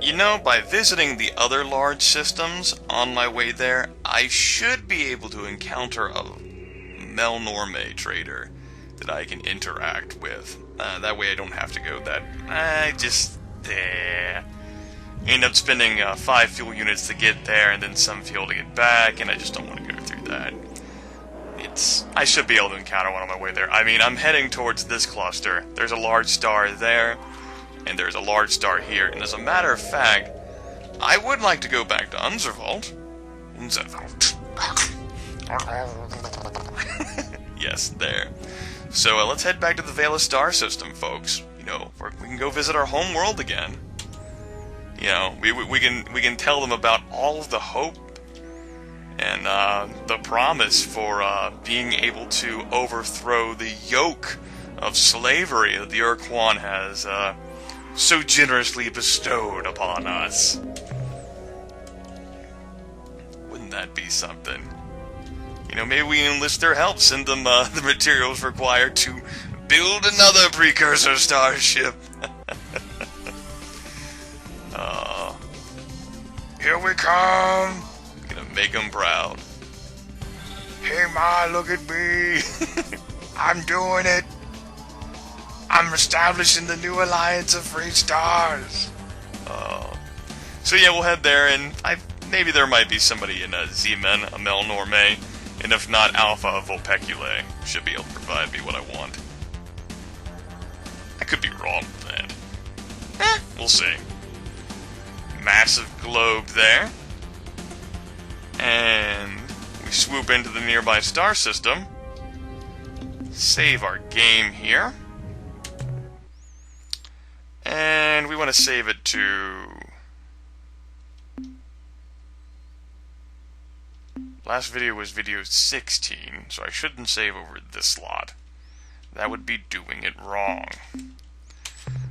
You know, by visiting the other large systems on my way there, I should be able to encounter a Melnorme trader that I can interact with. That way I don't have to go that... end up spending 5 fuel units to get there and then some fuel to get back, and I just don't want to go through that. I should be able to encounter one on my way there. I mean, I'm heading towards this cluster. There's a large star there, and there's a large star here. And as a matter of fact, I would like to go back to Unzervalt. Yes, there. So let's head back to the Vela star system, folks. You know, we can go visit our home world again. You know, we can tell them about all of the hope and the promise for being able to overthrow the yoke of slavery that the Ur-Quan has so generously bestowed upon us. Wouldn't that be something? You know, maybe we enlist their help, send them the materials required to build another precursor starship. Here we come! Gonna make them proud. Hey Ma, look at me! I'm doing it! I'm establishing the new alliance of free stars! So yeah, we'll head there, and maybe there might be somebody in Z-Men, a Melnorme, and if not, Alpha Vulpeculae should be able to provide me what I want. I could be wrong with that. We'll see. Massive globe there. And we swoop into the nearby star system. Save our game here. And we want to save it to... Last video was video 16, so I shouldn't save over this slot. That would be doing it wrong.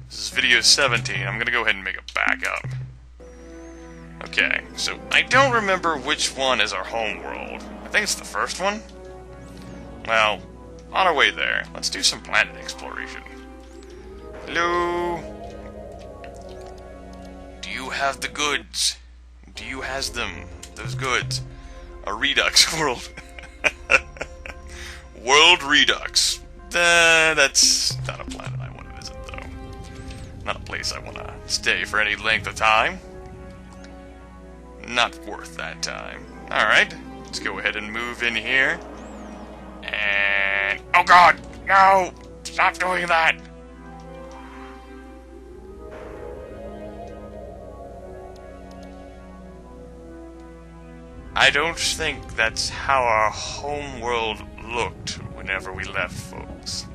This is video 17. I'm going to go ahead and make a backup. Okay, so I don't remember which one is our home world. I think it's the first one. Well, on our way there, let's do some planet exploration. Hello? Do you have the goods? Do you has them? Those goods? A Redux world. World Redux. That's not a planet I want to visit, though. Not a place I want to stay for any length of time. Not worth that time. Alright, let's go ahead and move in here. And... oh god! No! Stop doing that! I don't think that's how our home world looked whenever we left, folks.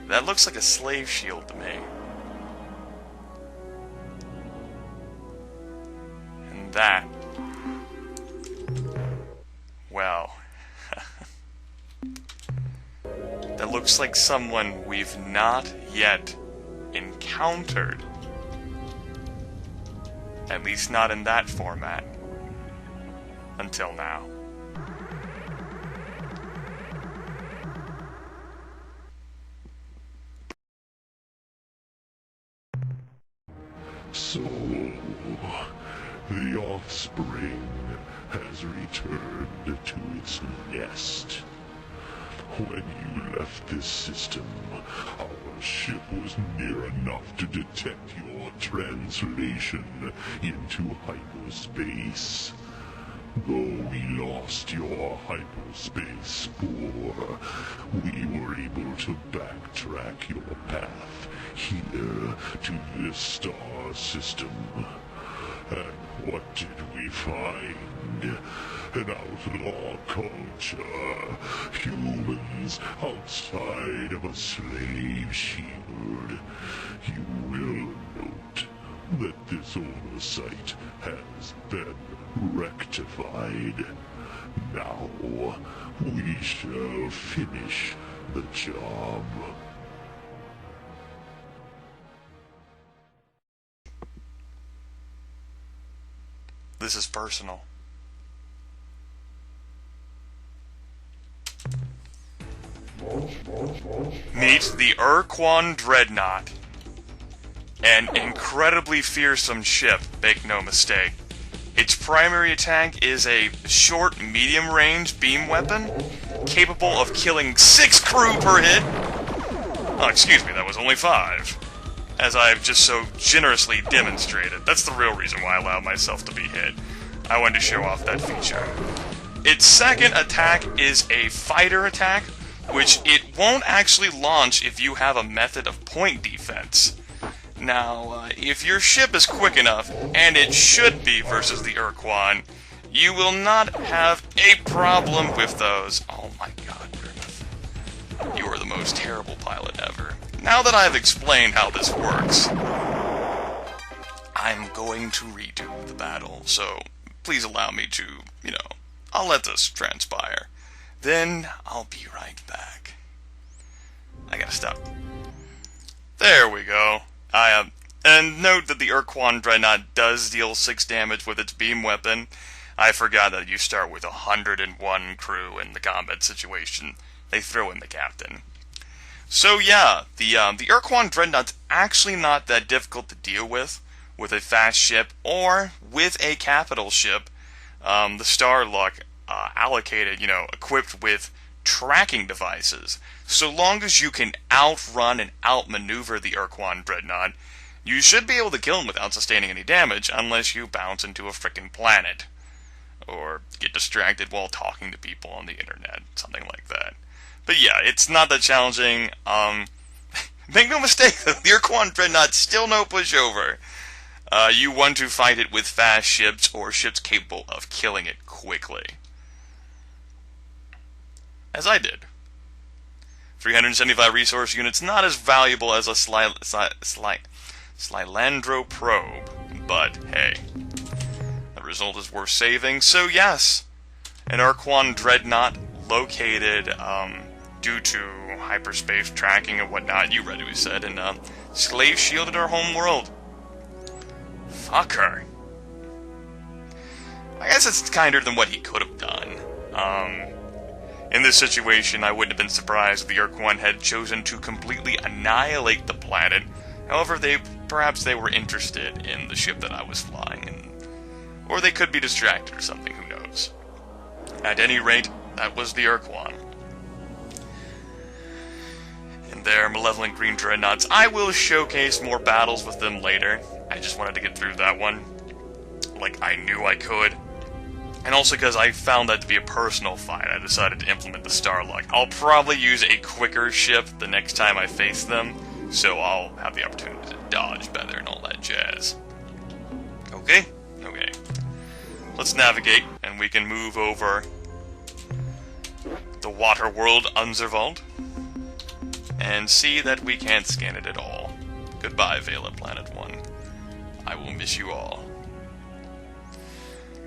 That looks like a slave shield to me. And that... well... that looks like someone we've not yet encountered. At least not in that format. Until now. So, the offspring has returned to its nest. When you left this system, our ship was near enough to detect your translation into hyperspace. Though we lost your hyperspace spore, we were able to backtrack your path here to this star system. And what did we find? An outlaw culture. Humans outside of a slave shield. You will note that this oversight has been rectified. Now, we shall finish the job. This is personal. Meet the Ur-Quan Dreadnought. An incredibly fearsome ship, make no mistake. Its primary attack is a short, medium-range beam weapon, capable of killing 6 crew per hit. Oh, excuse me, that was only 5. As I've just so generously demonstrated. That's the real reason why I allowed myself to be hit. I wanted to show off that feature. Its second attack is a fighter attack, which it won't actually launch if you have a method of point defense. Now, if your ship is quick enough, and it should be versus the Ur-Quan, you will not have a problem with those. Oh my god, Grimith. You are the most terrible pilot ever. Now that I've explained how this works, I'm going to redo the battle, so please allow me to, I'll let this transpire. Then, I'll be right back. I gotta stop. There we go. And note that the Ur-Quan Dreadnought does deal 6 damage with its beam weapon. I forgot that you start with 101 crew in the combat situation. They throw in the captain. So yeah, the Ur-Quan Dreadnought's actually not that difficult to deal with a fast ship, or with a capital ship. The Starluck allocated, equipped with tracking devices. So long as you can outrun and outmaneuver the Ur-Quan Dreadnought, you should be able to kill him without sustaining any damage, unless you bounce into a frickin' planet. Or get distracted while talking to people on the internet, something like that. But yeah, it's not that challenging. Make no mistake, the Ur-Quan Dreadnought's still no pushover. You want to fight it with fast ships, or ships capable of killing it quickly. As I did. 375 resource units, not as valuable as a Slilandro probe, but hey, the result is worth saving. So yes, an Ur-Quan Dreadnought located, due to hyperspace tracking and whatnot, you read what we said, and slave shielded our home world. Fuck her. I guess it's kinder than what he could have done. In this situation, I wouldn't have been surprised if the Ur-Quan had chosen to completely annihilate the planet. However, perhaps they were interested in the ship that I was flying, or they could be distracted or something, who knows. At any rate, that was the Ur-Quan. And their malevolent green dreadnoughts. I will showcase more battles with them later. I just wanted to get through that one, like I knew I could. And also because I found that to be a personal fight, I decided to implement the Starluck. I'll probably use a quicker ship the next time I face them, so I'll have the opportunity to dodge better and all that jazz. Okay? Okay. Let's navigate, and we can move over the water world Unzerwald, and see that we can't scan it at all. Goodbye, Vela Planet 1. I will miss you all.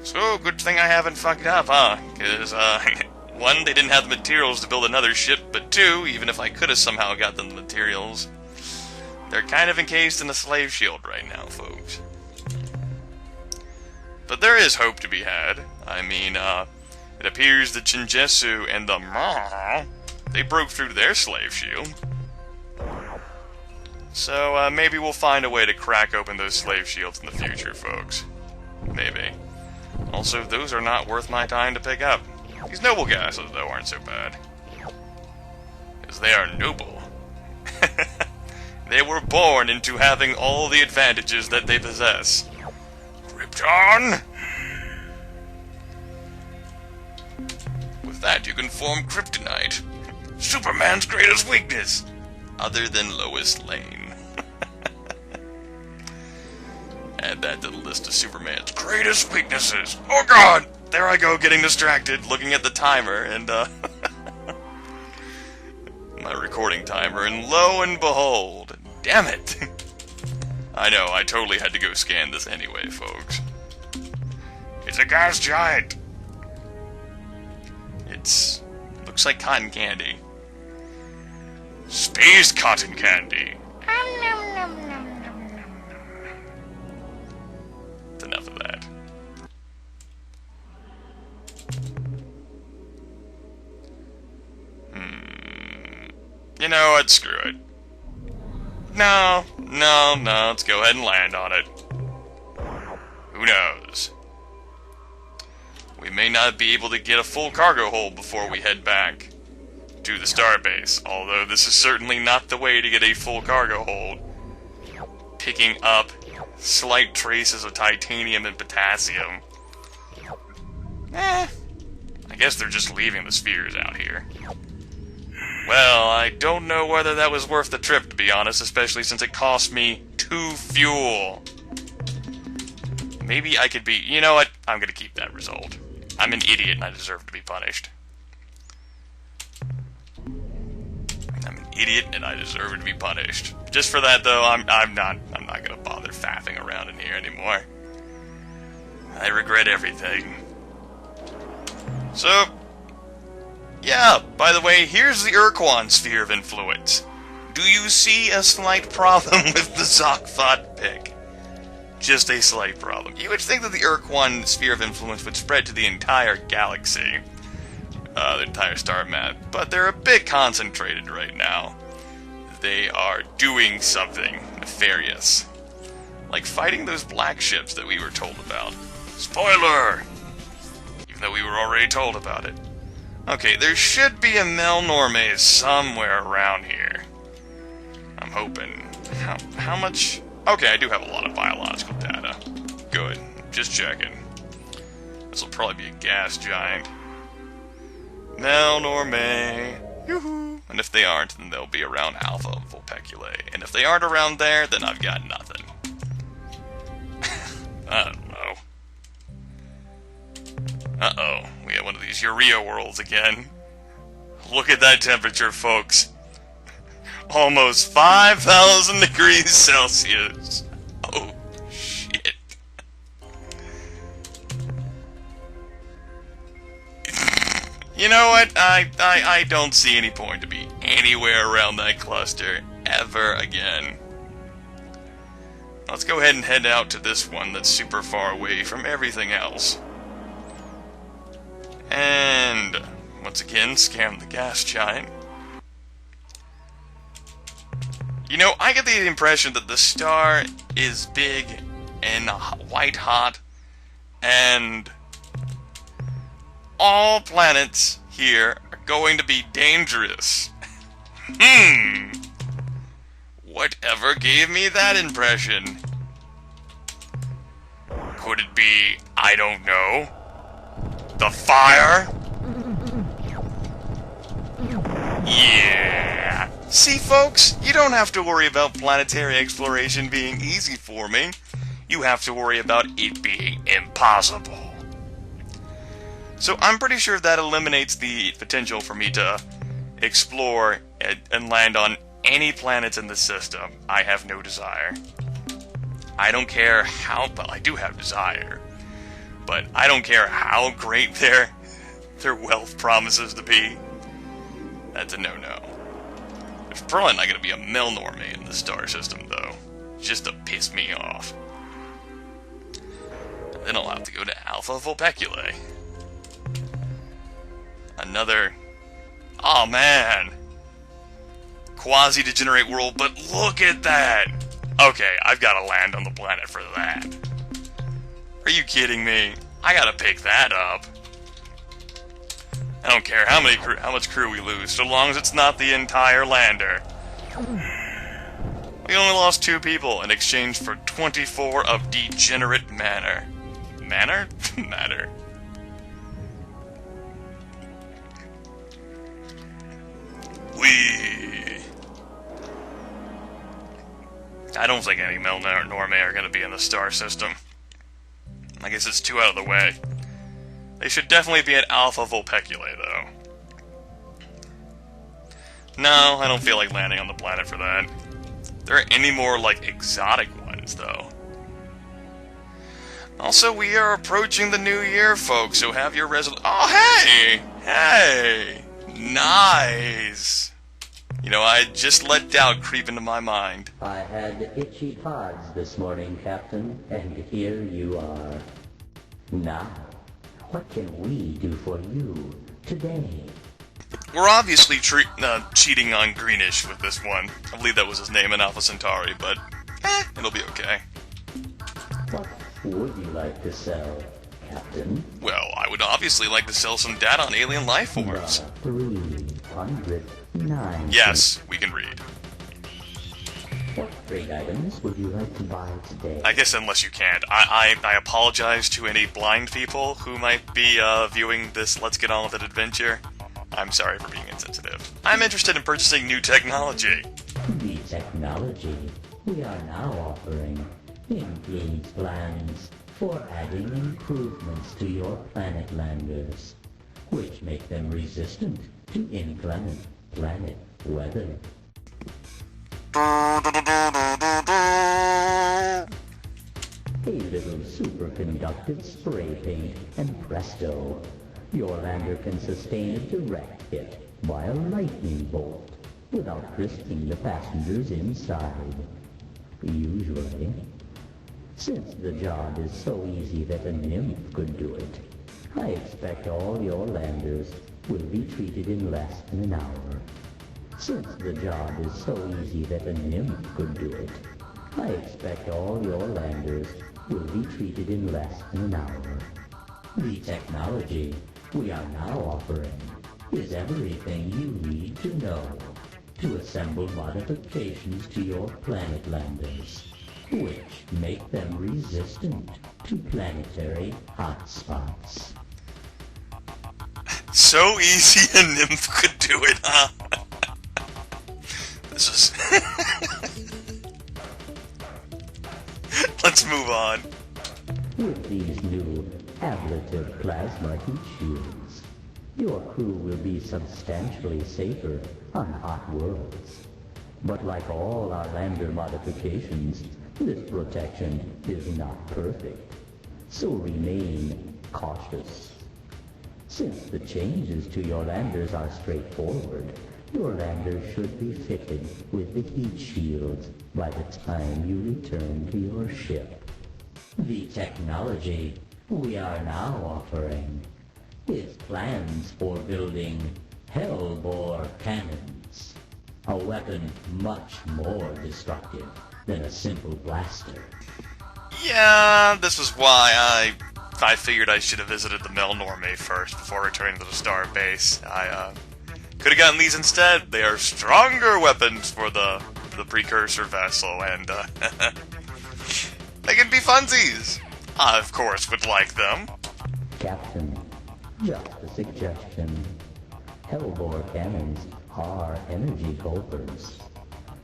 So, good thing I haven't fucked up, huh? Because, 1, they didn't have the materials to build another ship, but 2, even if I could have somehow got them the materials, they're kind of encased in a slave shield right now, folks. But there is hope to be had. I mean, it appears the Jinjetsu and the Maw, they broke through their slave shield. So, maybe we'll find a way to crack open those slave shields in the future, folks. Maybe. Also, those are not worth my time to pick up. These noble gases, though, aren't so bad. Because they are noble. They were born into having all the advantages that they possess. Krypton! With that, you can form kryptonite. Superman's greatest weakness! Other than Lois Lane. Add that to the list of Superman's greatest weaknesses. Oh god! There I go, getting distracted, looking at the timer, and, my recording timer, and lo and behold, damn it! I know, I totally had to go scan this anyway, folks. It's a gas giant! Looks like cotton candy. Space cotton candy! Enough of that. You know what? Screw it. No, No, let's go ahead and land on it. Who knows? We may not be able to get a full cargo hold before we head back to the starbase, although this is certainly not the way to get a full cargo hold. Picking up slight traces of titanium and potassium. I guess they're just leaving the spheres out here. Well, I don't know whether that was worth the trip, to be honest, especially since it cost me 2 fuel. Maybe I could be... You know what? I'm gonna keep that result. I'm an idiot and I deserve to be punished. I'm an idiot and I deserve to be punished. Just for that, though, I'm not gonna bother faffing around in here anymore. I regret everything. So... yeah, by the way, here's the Ur-Quan sphere of influence. Do you see a slight problem with the Zokthot pick? Just a slight problem. You would think that the Ur-Quan sphere of influence would spread to the entire galaxy, the entire star map, but they're a bit concentrated right now. They are doing something nefarious. Like fighting those black ships that we were told about. Spoiler! Even though we were already told about it. Okay, there should be a Melnorme somewhere around here. I'm hoping. How much... Okay, I do have a lot of biological data. Good. Just checking. This will probably be a gas giant. Melnorme. Yoo-hoo. And if they aren't, then they'll be around Alpha Vulpeculae. And if they aren't around there, then I've got nothing. I don't know. Uh-oh. We have one of these Urea worlds again. Look at that temperature, folks. Almost 5,000 degrees Celsius. Oh, shit. You know what? I don't see any point to be anywhere around that cluster ever again. Let's go ahead and head out to this one that's super far away from everything else. And once again, scam the gas giant. You know, I get the impression that the star is big and white hot, and all planets here are going to be dangerous. Whatever gave me that impression? Could it be, I don't know, the fire? Yeah. See, folks, you don't have to worry about planetary exploration being easy for me. You have to worry about it being impossible. So I'm pretty sure that eliminates the potential for me to explore and land on any planets in the system. I have no desire. I don't care how... Well, I do have desire. But I don't care how great their wealth promises to be. That's a no-no. There's probably not going to be a Melnorme in the star system, though. Just to piss me off. Then I'll have to go to Alpha Vulpeculae. Another... Oh, man! Quasi-degenerate world, but look at that! Okay, I've got to land on the planet for that. Are you kidding me? I gotta pick that up. I don't care how much crew we lose, so long as it's not the entire lander. We only lost 2 people in exchange for 24 of degenerate matter. Matter? Matter. I don't think any Melnorme are going to be in the star system. I guess it's 2 out of the way. They should definitely be at Alpha Vulpeculae, though. No, I don't feel like landing on the planet for that. There aren't any more, like, exotic ones, though. Also, we are approaching the new year, folks, so have your Oh, hey! Hey! Nice! You know, I just let doubt creep into my mind. I had itchy pods this morning, Captain, and here you are. Now, what can we do for you today? We're obviously cheating on Greenish with this one. I believe that was his name in Alpha Centauri, but it'll be okay. What would you like to sell, Captain? Well, I would obviously like to sell some data on alien life forms. 309. Yes, we can read. What trade items would you like to buy today? I guess unless you can't. I apologize to any blind people who might be viewing this Let's Get On With It adventure. I'm sorry for being insensitive. I'm interested in purchasing new technology. The technology we are now offering includes plans for adding improvements to your planet landers, which make them resistant to inclement planet weather. A little superconductive spray paint, and presto, your lander can sustain a direct hit by a lightning bolt without risking the passengers inside. Usually. Since the job is so easy that a nymph could do it, I expect all your landers will be treated in less than an hour. Since the job is so easy that a nymph could do it, I expect all your landers will be treated in less than an hour. The technology we are now offering is everything you need to know to assemble modifications to your planet landers, which make them resistant to planetary hotspots. So easy a nymph could do it, huh? This is... Let's move on. With these new ablative plasma heat shields, your crew will be substantially safer on hot worlds. But like all our lander modifications, this protection is not perfect. So remain cautious. Since the changes to your landers are straightforward, your landers should be fitted with the heat shields by the time you return to your ship. The technology we are now offering is plans for building Hellbore cannons, a weapon much more destructive than a simple blaster. Yeah, this was why I figured I should have visited the Melnorme first before returning to the star base. I could have gotten these instead. They are stronger weapons for the precursor vessel, and they can be funsies. I, of course, would like them. Captain, just a suggestion. Hellbore cannons are energy gulpers.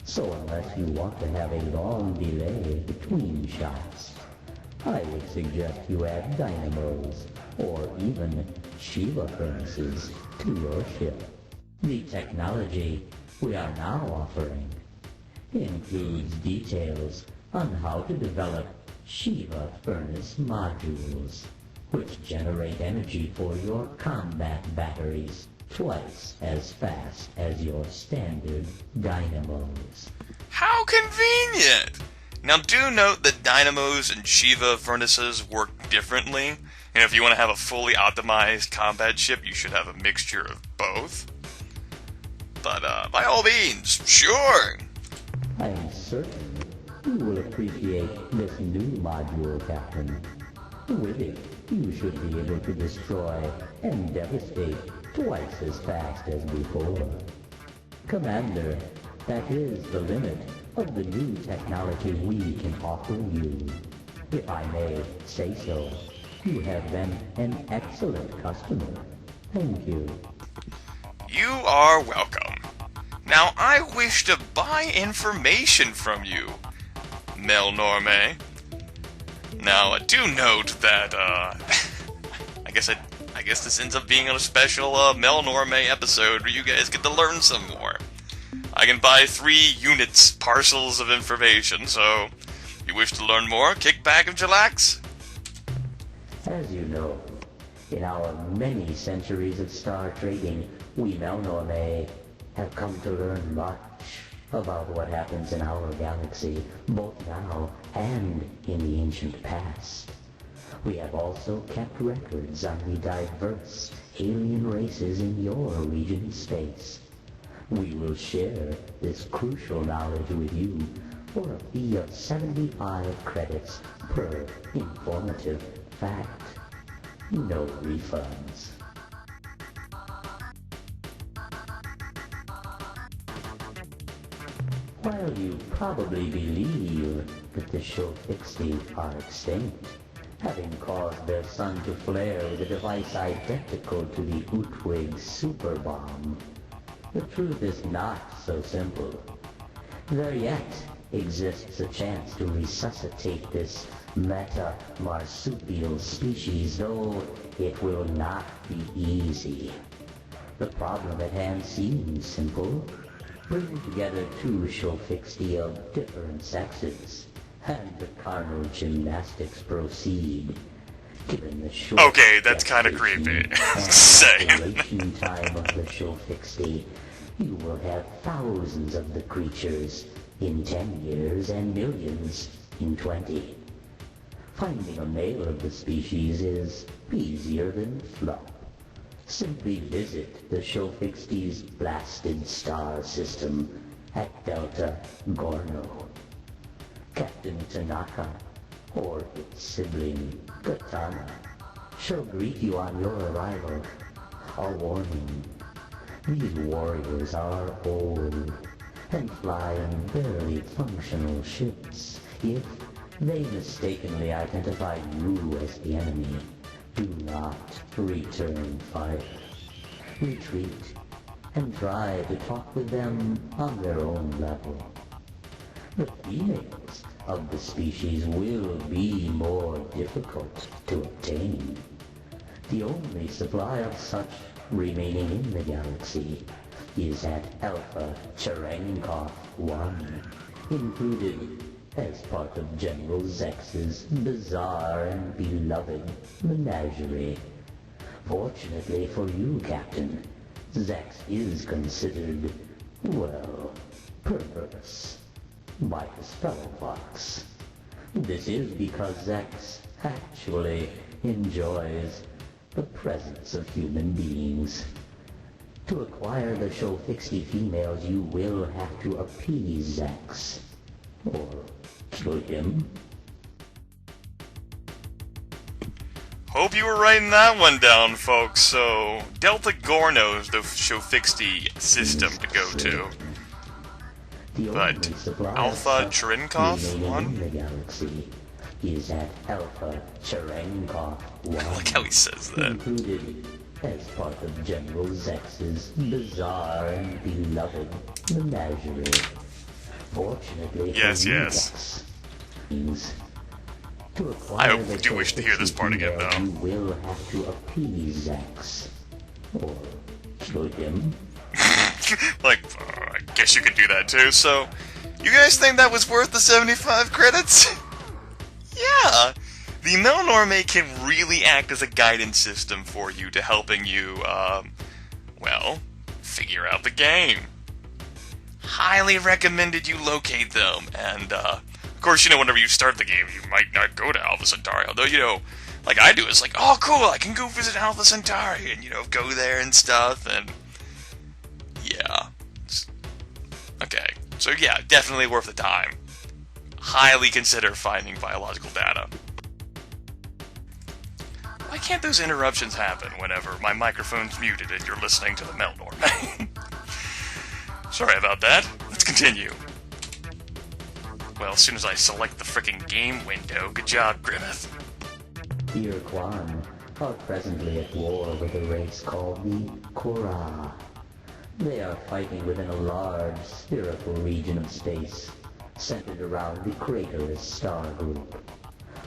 So unless you want to have a long delay between shots, I would suggest you add dynamos or even Shiva furnaces to your ship. The technology we are now offering includes details on how to develop Shiva furnace modules, which generate energy for your combat batteries twice as fast as your standard dynamos. How convenient! Now do note that dynamos and Shiva furnaces work differently, and if you want to have a fully optimized combat ship, you should have a mixture of both. But, by all means, sure! I am certain you will appreciate this new module, Captain. With it, you should be able to destroy and devastate twice as fast as before. Commander, that is the limit of the new technology we can offer you. If I may say so, you have been an excellent customer. Thank you. You are welcome. Now, I wish to buy information from you, Melnorme. Now, do note that, I guess this ends up being a special, Melnorme episode where you guys get to learn some more. I can buy 3 units, parcels of information, so if you wish to learn more, kick back and chillax. As you know, in our many centuries of star trading, we Melnorme have come to learn much about what happens in our galaxy, both now and in the ancient past. We have also kept records on the diverse alien races in your region of space. We will share this crucial knowledge with you for a fee of 75 credits per informative fact. No refunds. While you probably believe that the Shofixi are extinct, having caused their sun to flare with a device identical to the Utwig super bomb, the truth is not so simple. There yet exists a chance to resuscitate this meta-marsupial species, though it will not be easy. The problem at hand seems simple. Bring together two Shofixi of different sexes, and the carnal gymnastics proceed. Given the short Okay, that's kind of creepy. duration time of the Shofixi, you will have thousands of the creatures in 10 years and millions in 20. Finding a male of the species is easier than fluff. Simply visit the Shofixi's blasted star system at Delta Gorno. Captain Tanaka, or its sibling, Katana, shall greet you on your arrival. A warning. These warriors are old and fly in barely functional ships. If they mistakenly identify you as the enemy, do not return fire. Retreat and try to talk with them on their own level. The females of the species will be more difficult to obtain. The only supply of such remaining in the galaxy is at Alpha Cherenkov 1, included as part of General Zex's bizarre and beloved menagerie. Fortunately for you, Captain, Zex is considered, well, perverse by his fellow Fox. This is because Zex actually enjoys the presence of human beings. To acquire the Shofixi females, you will have to appease Zex, or kill him. Hope you were writing that one down, folks. So, Delta Gorno's the Shofixi system to go to. But Alpha Cherenkov 1? In the galaxy is at Alpha Cherenkov 1. I like how he says that. Included as part of General Zex's bizarre and beloved menagerie. Fortunately Yes, for you, yes. Zex, to acquire I do wish to hear this part again, though. You will have to appease Zex, or kill him. Like, I guess you could do that too. So, you guys think that was worth the 75 credits? Yeah! The Melnorme can really act as a guidance system for you to helping you, well, figure out the game. Highly recommended you locate them, and, of course, whenever you start the game, you might not go to Alpha Centauri, although, like I do, it's like, oh, cool, I can go visit Alpha Centauri, and, go there and stuff, and, yeah. Okay, so yeah, definitely worth the time. Highly consider finding biological data. Why can't those interruptions happen whenever my microphone's muted and you're listening to the Melnorme? Sorry about that. Let's continue. Well, as soon as I select the frickin' game window, good job, Grimith. The Ur-Quan are presently at war with a race called the Kora. They are fighting within a large, spherical region of space, centered around the craterless star group.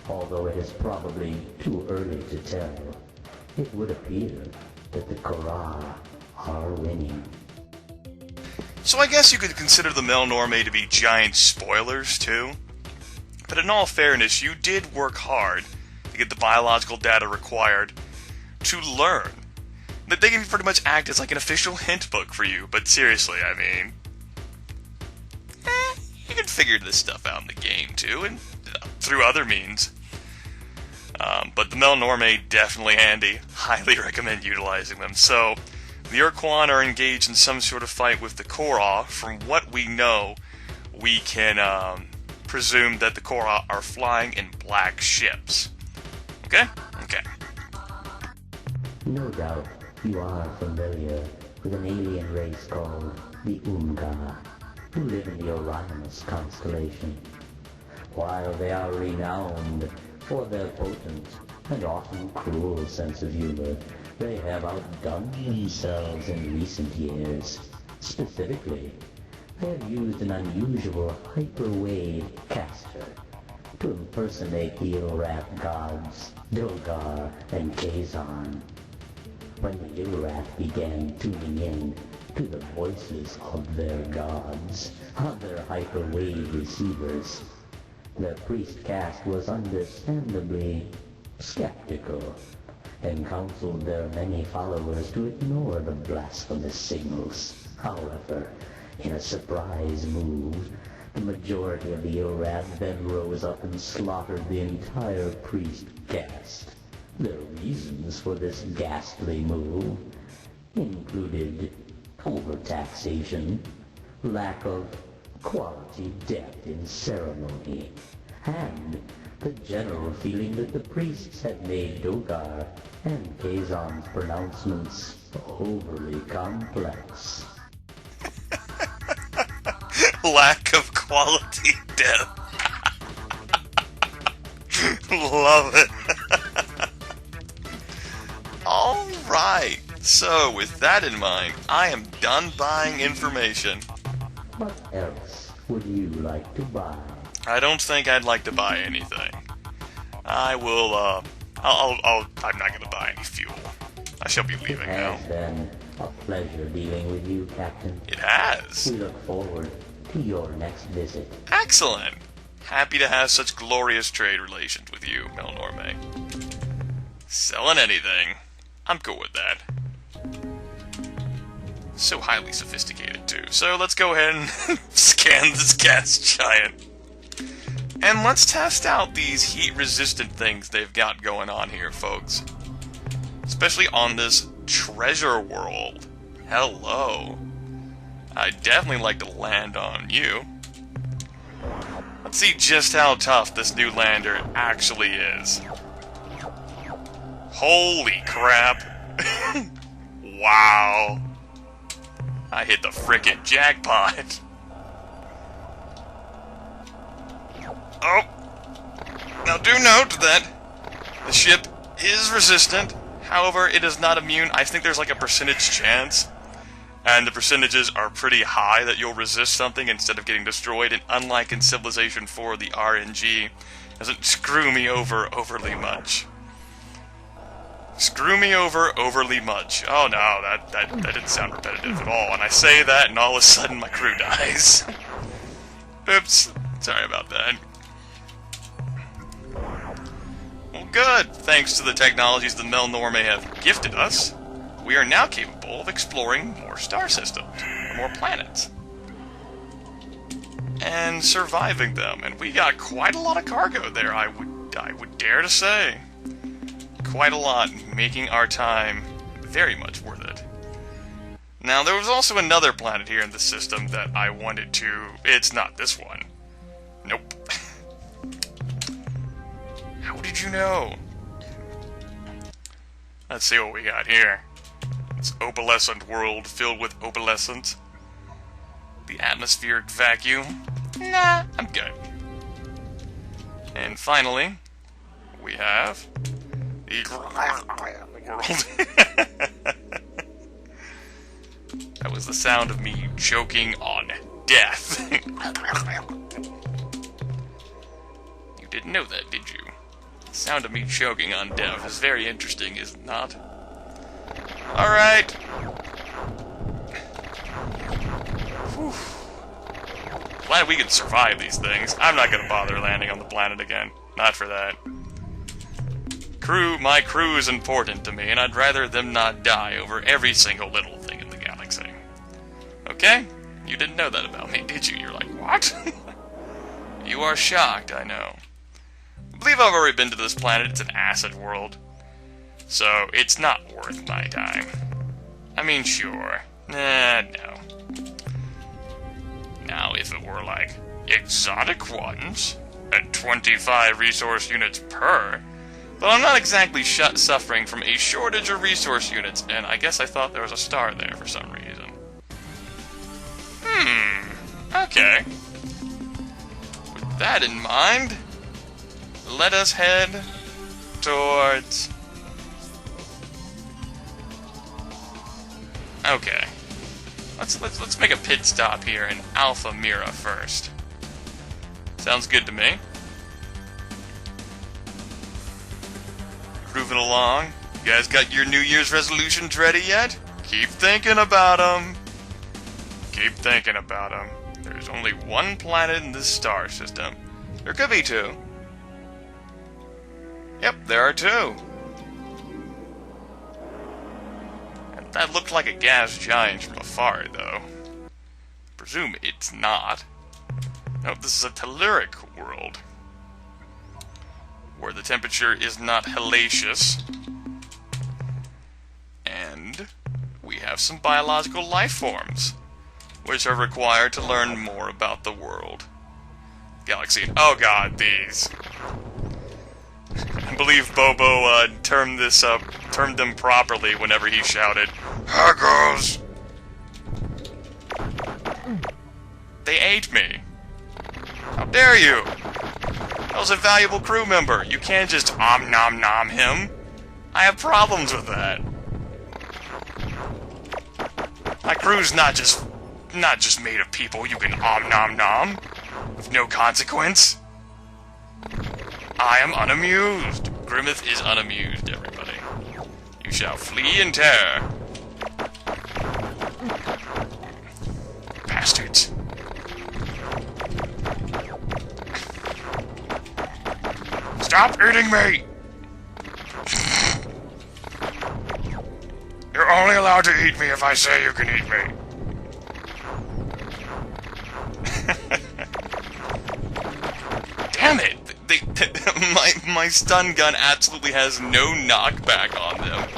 Although it is probably too early to tell, it would appear that the Kora are winning. So I guess you could consider the Melnorme to be giant spoilers, too. But in all fairness, you did work hard to get the biological data required to learn. That they can pretty much act as like an official hint book for you, but seriously, I mean, you can figure this stuff out in the game, too, and through other means. But the Melnorme, definitely handy. Highly recommend utilizing them. So, the Ur-Quan are engaged in some sort of fight with the Korra. From what we know, we can presume that the Korra are flying in black ships. Okay? Okay. No doubt you are familiar with an alien race called the Ur-Quan, who live in the Orionus constellation. While they are renowned for their potent and often cruel sense of humor, they have outdone themselves in recent years. Specifically, they have used an unusual hyperwave caster to impersonate the Ilrat gods Dolgar and Kazan. When the Ilrat began tuning in to the voices of their gods on their hyperwave receivers, the priest caste was understandably skeptical and counseled their many followers to ignore the blasphemous signals. However, in a surprise move, the majority of the Ilrat then rose up and slaughtered the entire priest caste. Their reasons for this ghastly move included overtaxation, lack of quality depth in ceremony, and the general feeling that the priests had made Dogar and Kazan's pronouncements overly complex. Lack of quality depth. Love it. Alright, so with that in mind, I am done buying information. What else would you like to buy? I don't think I'd like to buy anything. I will, I'm not gonna buy any fuel. I shall be leaving It now. has been a pleasure dealing with you, Captain. It has. We look forward to your next visit. Excellent. Happy to have such glorious trade relations with you, Melnorme. Selling anything. I'm cool with that. So highly sophisticated, too. So let's go ahead and scan this gas giant. And let's test out these heat-resistant things they've got going on here, folks. Especially on this treasure world. Hello. I'd definitely like to land on you. Let's see just how tough this new lander actually is. Holy crap. Wow. I hit the frickin' jackpot. Oh. Now do note that the ship is resistant. However, it is not immune. I think there's like a percentage chance. And the percentages are pretty high that you'll resist something instead of getting destroyed. And unlike in Civilization 4, the RNG doesn't screw me over overly much. Screw me over overly much. Oh no, that didn't sound repetitive at all. And I say that and all of a sudden my crew dies. Oops. Sorry about that. Well, good. Thanks to the technologies the Melnorme have gifted us, we are now capable of exploring more star systems, or more planets, and surviving them. And we got quite a lot of cargo there, I would dare to say. Quite a lot, making our time very much worth it. Now, there was also another planet here in the system that I wanted to... It's not this one. Nope. How did you know? Let's see what we got here. It's opalescent world filled with opalescent. The atmospheric vacuum. Nah, I'm good. And finally, we have the world. That was the sound of me choking on death. You didn't know that, did you? The sound of me choking on death is very interesting, is it not? Alright. Whew. Glad we can survive these things. I'm not gonna bother landing on the planet again. Not for that. My crew is important to me, and I'd rather them not die over every single little thing in the galaxy. Okay? You didn't know that about me, did you? You're like, what? You are shocked, I know. I believe I've already been to this planet. It's an acid world. So, it's not worth my time. I mean, sure. No. Now, if it were like, exotic ones at 25 resource units per. But I'm not exactly suffering from a shortage of resource units, and I guess I thought there was a star there for some reason. Okay. With that in mind, let us head towards... Okay. Let's make a pit stop here in Alpha Mira first. Sounds good to me. Grooving along. You guys got your New Year's resolutions ready yet? Keep thinking about them. Keep thinking about them. There's only one planet in this star system. There could be two. Yep, there are two. And that looked like a gas giant from afar, though. Presume it's not. Nope, this is a telluric world, where the temperature is not hellacious. And we have some biological life forms, which are required to learn more about the world. Galaxy. Oh god, these. I believe Bobo termed them properly whenever he shouted, "Hackers!" They ate me. How dare you? That was a valuable crew member. You can't just nom nom him. I have problems with that. My crew's not just made of people you can nom nom with no consequence. I am unamused. Grimith is unamused, everybody. You shall flee in terror. Bastards. Stop eating me! You're only allowed to eat me if I say you can eat me. Damn it! My stun gun absolutely has no knockback on them.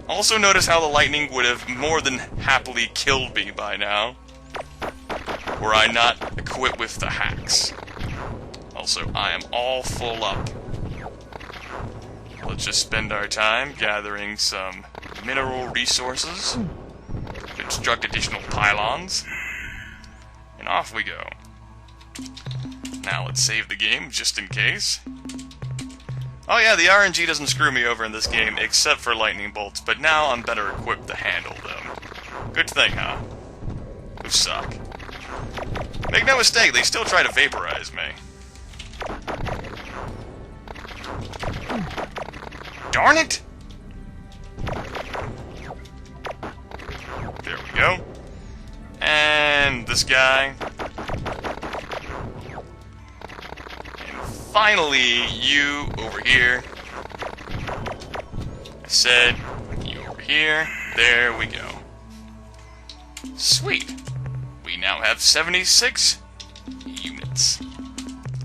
Also notice how the lightning would have more than happily killed me by now, were I not equipped with the hacks. Also, I am all full up. Let's just spend our time gathering some mineral resources, construct additional pylons, and off we go. Now let's save the game, just in case. Oh yeah, the RNG doesn't screw me over in this game, except for lightning bolts, but now I'm better equipped to handle them. Good thing, huh? Who suck. Make no mistake, they still try to vaporize me. Darn it! There we go. And this guy. And finally, you over here. I said, you over here. There we go. Sweet. We now have 76 units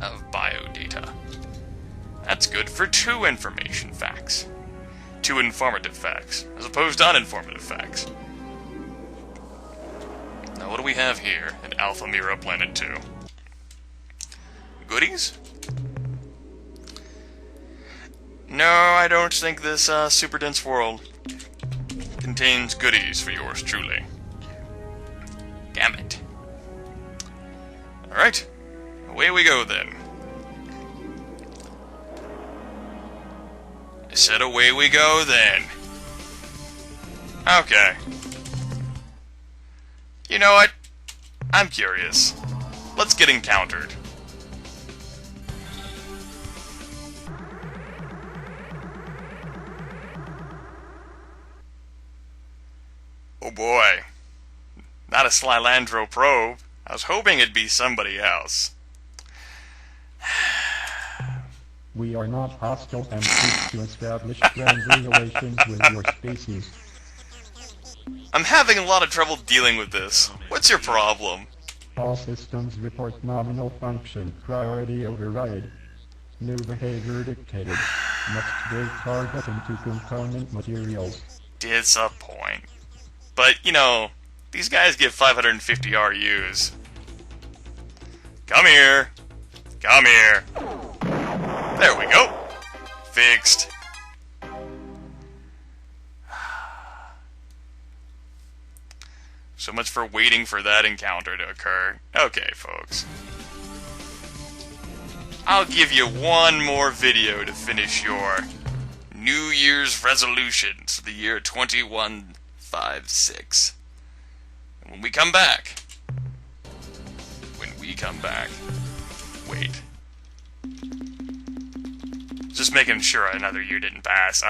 of biodata. That's good for 2 information facts. 2 informative facts, as opposed to uninformative facts. Now what do we have here at Alpha Mira Planet 2? Goodies? No, I don't think this super dense world contains goodies for yours truly. Damn it. Alright, away we go then. I said away we go then. Okay. You know what? I'm curious. Let's get encountered. Oh boy. Not a Slylandro probe. I was hoping it'd be somebody else. We are not hostile and seek to establish friendly relations with your species. I'm having a lot of trouble dealing with this. What's your problem? All systems report nominal function. Priority override. New behavior dictated. Must break target into component materials. Disappoint. But, you know, these guys give 550 RUs. Come here. Come here. There we go. Fixed. So much for waiting for that encounter to occur. Okay, folks. I'll give you one more video to finish your New Year's resolutions for the year 2156. And when we come back, wait. Just making sure another year didn't pass.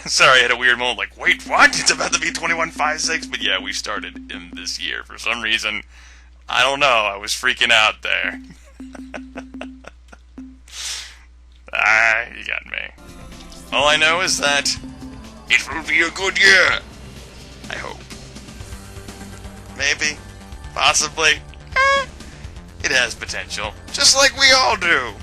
Sorry, I had a weird moment like, wait, what? It's about to be 2156? But yeah, we started in this year. For some reason, I don't know, I was freaking out there. You got me. All I know is that it will be a good year. I hope. Maybe. Possibly. It has potential. Just like we all do.